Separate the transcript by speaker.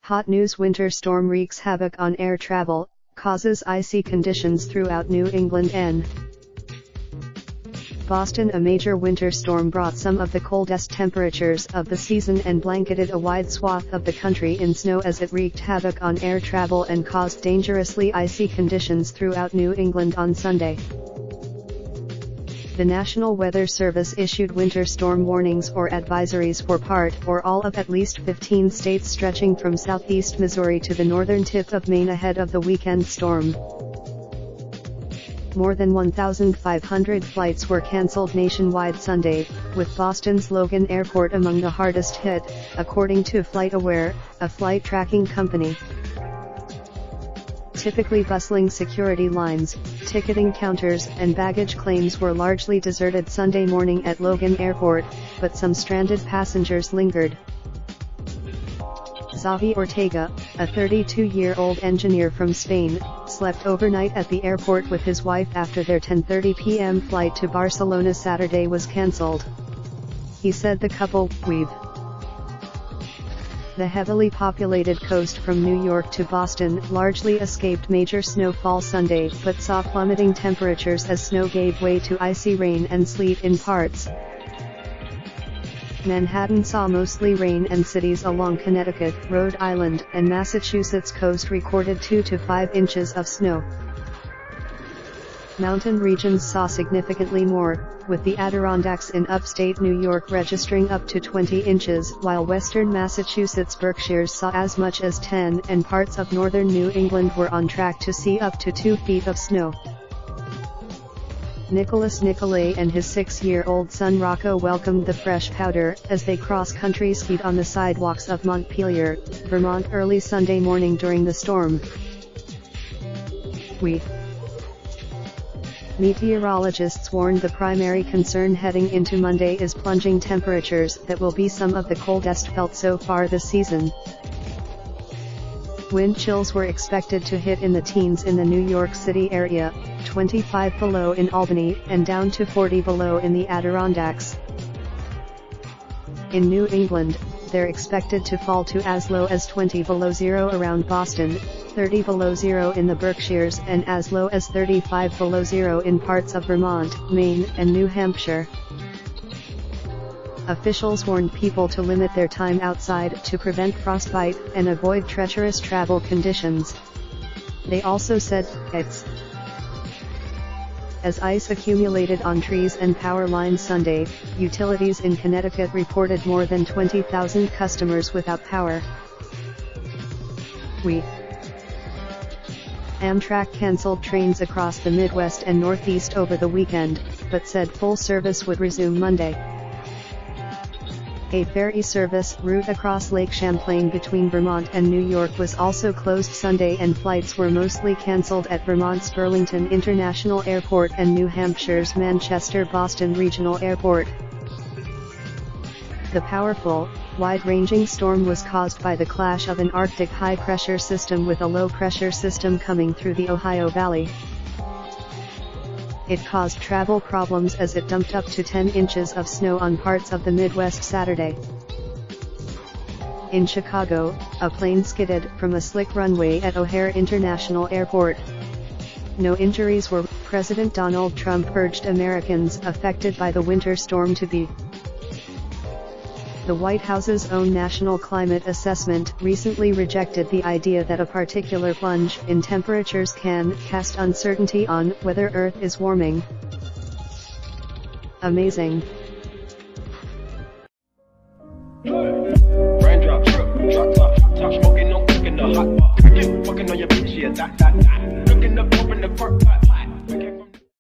Speaker 1: Hot news: winter storm wreaks havoc on air travel, causes icy conditions throughout New England and Boston. A major winter storm brought some of the coldest temperatures of the season and blanketed a wide swath of the country in snow as it wreaked havoc on air travel and caused dangerously icy conditions throughout New England on Sunday. The National Weather Service issued winter storm warnings or advisories for part or all of at least 15 states stretching from southeast Missouri to the northern tip of Maine ahead of the weekend storm. More than 1,500 flights were canceled nationwide Sunday, with Boston's Logan Airport among the hardest hit, according to FlightAware, a flight tracking company. Typically bustling security lines, ticketing counters and baggage claims were largely deserted Sunday morning at Logan Airport, but some stranded passengers lingered. Xavi Ortega, a 32-year-old engineer from Spain, slept overnight at the airport with his wife after their 10:30 p.m. flight to Barcelona Saturday was cancelled. He said the couple weave the heavily populated coast from New York to Boston largely escaped major snowfall Sunday but saw plummeting temperatures as snow gave way to icy rain and sleet in parts. Manhattan saw mostly rain and cities along Connecticut, Rhode Island, and Massachusetts coast recorded 2 to 5 inches of snow. Mountain regions saw significantly more, with the Adirondacks in upstate New York registering up to 20 inches, while western Massachusetts Berkshires saw as much as 10, and parts of northern New England were on track to see up to 2 feet of snow. Nicholas Nicolay and his 6-year-old son Rocco welcomed the fresh powder as they cross-country skied on the sidewalks of Montpelier, Vermont early Sunday morning during the storm. Meteorologists warned the primary concern heading into Monday is plunging temperatures that will be some of the coldest felt so far this season. Wind chills were expected to hit in the teens in the New York City area, 25 below in Albany, and down to 40 below in the Adirondacks. In New England, they're expected to fall to as low as 20 below zero around Boston, 30 below zero in the Berkshires, and as low as 35 below zero in parts of Vermont, Maine, and New Hampshire. Officials warned people to limit their time outside to prevent frostbite and avoid treacherous travel conditions. They also said, as ice accumulated on trees and power lines Sunday, utilities in Connecticut reported more than 20,000 customers without power. Amtrak canceled trains across the Midwest and Northeast over the weekend, but said full service would resume Monday. A ferry service route across Lake Champlain between Vermont and New York was also closed Sunday, and flights were mostly cancelled at Vermont's Burlington International Airport and New Hampshire's Manchester-Boston Regional Airport. The powerful, wide-ranging storm was caused by the clash of an Arctic high-pressure system with a low-pressure system coming through the Ohio Valley. It caused travel problems as it dumped up to 10 inches of snow on parts of the Midwest Saturday. In Chicago, a plane skidded from a slick runway at O'Hare International Airport. No injuries were. President Donald Trump urged Americans affected by the winter storm to be. The White House's own National Climate Assessment recently rejected the idea that a particular plunge in temperatures can cast uncertainty on whether Earth is warming. Amazing.
Speaker 2: Raindrop, drop top smoking, no cooking the hot pot. Fucking on your bitch, yeah, that. Looking up, open the park.